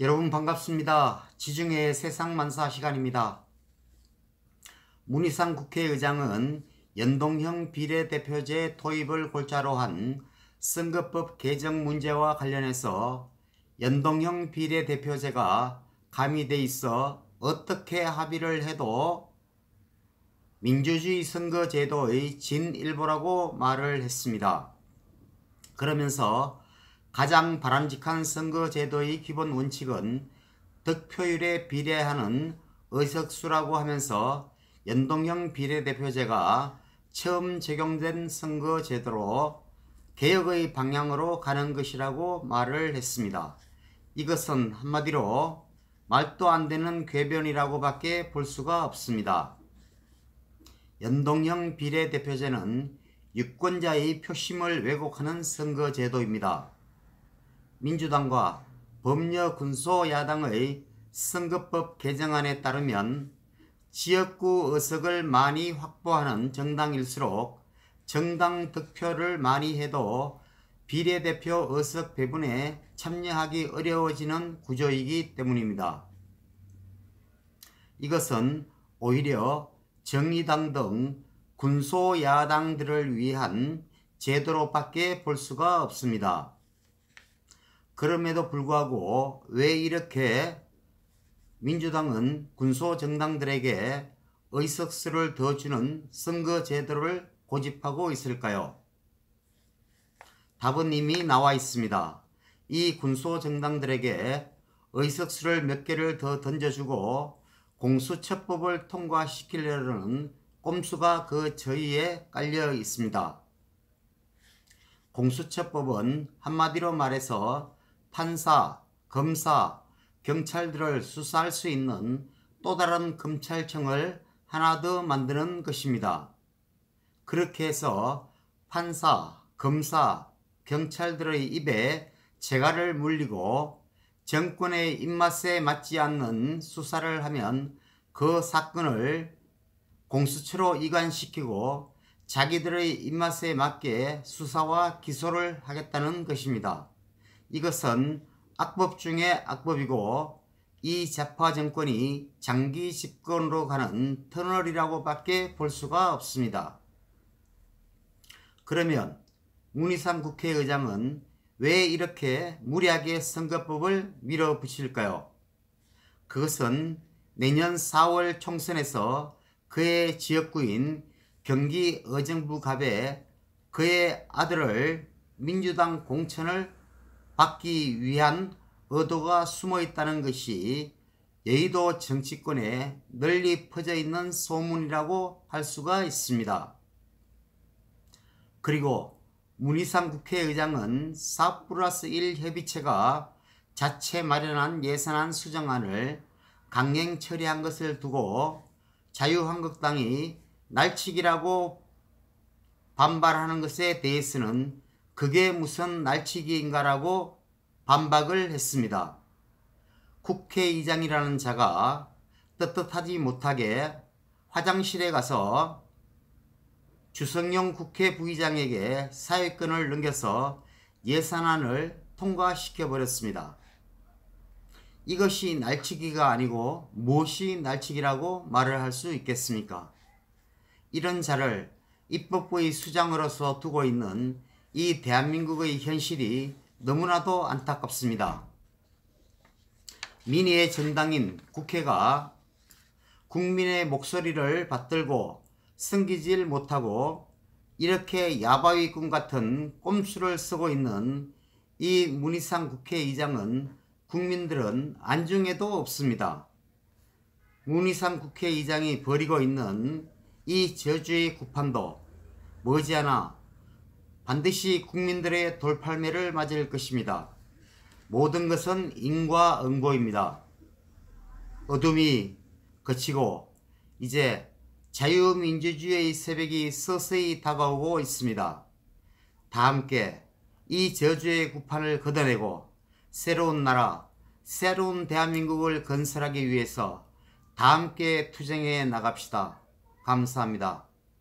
여러분 반갑습니다. 지중해 세상만사 시간입니다. 문희상 국회의장은 연동형 비례대표제 도입을 골자로 한 선거법 개정 문제와 관련해서 연동형 비례대표제가 가미돼 있어 어떻게 합의를 해도 민주주의 선거제도의 진일보라고 말을 했습니다. 그러면서 가장 바람직한 선거제도의 기본 원칙은 득표율에 비례하는 의석수라고 하면서 연동형 비례대표제가 처음 적용된 선거제도로 개혁의 방향으로 가는 것이라고 말을 했습니다. 이것은 한마디로 말도 안 되는 궤변이라고 밖에 볼 수가 없습니다. 연동형 비례대표제는 유권자의 표심을 왜곡하는 선거제도입니다. 민주당과 범여군소야당의 선거법 개정안에 따르면 지역구 의석을 많이 확보하는 정당일수록 정당 득표를 많이 해도 비례대표 의석 배분에 참여하기 어려워지는 구조이기 때문입니다. 이것은 오히려 정의당 등 군소야당들을 위한 제도로밖에 볼 수가 없습니다. 그럼에도 불구하고 왜 이렇게 민주당은 군소정당들에게 의석수를 더 주는 선거제도를 고집하고 있을까요? 답은 이미 나와 있습니다. 이 군소정당들에게 의석수를 몇 개를 더 던져주고 공수처법을 통과시키려는 꼼수가 그 저희에 깔려 있습니다. 공수처법은 한마디로 말해서 판사, 검사, 경찰들을 수사할 수 있는 또 다른 검찰청을 하나 더 만드는 것입니다. 그렇게 해서 판사, 검사, 경찰들의 입에 재갈을 물리고 정권의 입맛에 맞지 않는 수사를 하면 그 사건을 공수처로 이관시키고 자기들의 입맛에 맞게 수사와 기소를 하겠다는 것입니다. 이것은 악법 중에 악법이고 이 좌파 정권이 장기 집권으로 가는 터널이라고 밖에 볼 수가 없습니다. 그러면 문희상 국회의장은 왜 이렇게 무리하게 선거법을 밀어붙일까요? 그것은 내년 4월 총선에서 그의 지역구인 경기 의정부갑에 그의 아들을 민주당 공천을 받기 위한 의도가 숨어 있다는 것이 여의도 정치권에 널리 퍼져 있는 소문이라고 할 수가 있습니다. 그리고 문희상 국회의장은 4+1 협의체가 자체 마련한 예산안 수정안을 강행 처리한 것을 두고 자유한국당이 날치기라고 반발하는 것에 대해서는 그게 무슨 날치기인가라고 반박을 했습니다. 국회의장이라는 자가 떳떳하지 못하게 화장실에 가서 주성용 국회 부의장에게 사회권을 넘겨서 예산안을 통과시켜버렸습니다. 이것이 날치기가 아니고 무엇이 날치기라고 말을 할 수 있겠습니까? 이런 자를 입법부의 수장으로서 두고 있는 이 대한민국의 현실이 너무나도 안타깝습니다. 민의의 전당인 국회가 국민의 목소리를 받들고 섬기질 못하고 이렇게 야바위꾼 같은 꼼수를 쓰고 있는 이 문희상 국회의장은 국민들은 안중에도 없습니다. 문희상 국회의장이 벌이고 있는 이 저주의 구판도 머지않아 반드시 국민들의 돌팔매를 맞을 것입니다. 모든 것은 인과응보입니다. 어둠이 그치고 이제 자유민주주의의 새벽이 서서히 다가오고 있습니다. 다 함께 이 저주의 구판을 걷어내고 새로운 나라, 새로운 대한민국을 건설하기 위해서 다 함께 투쟁해 나갑시다. 감사합니다.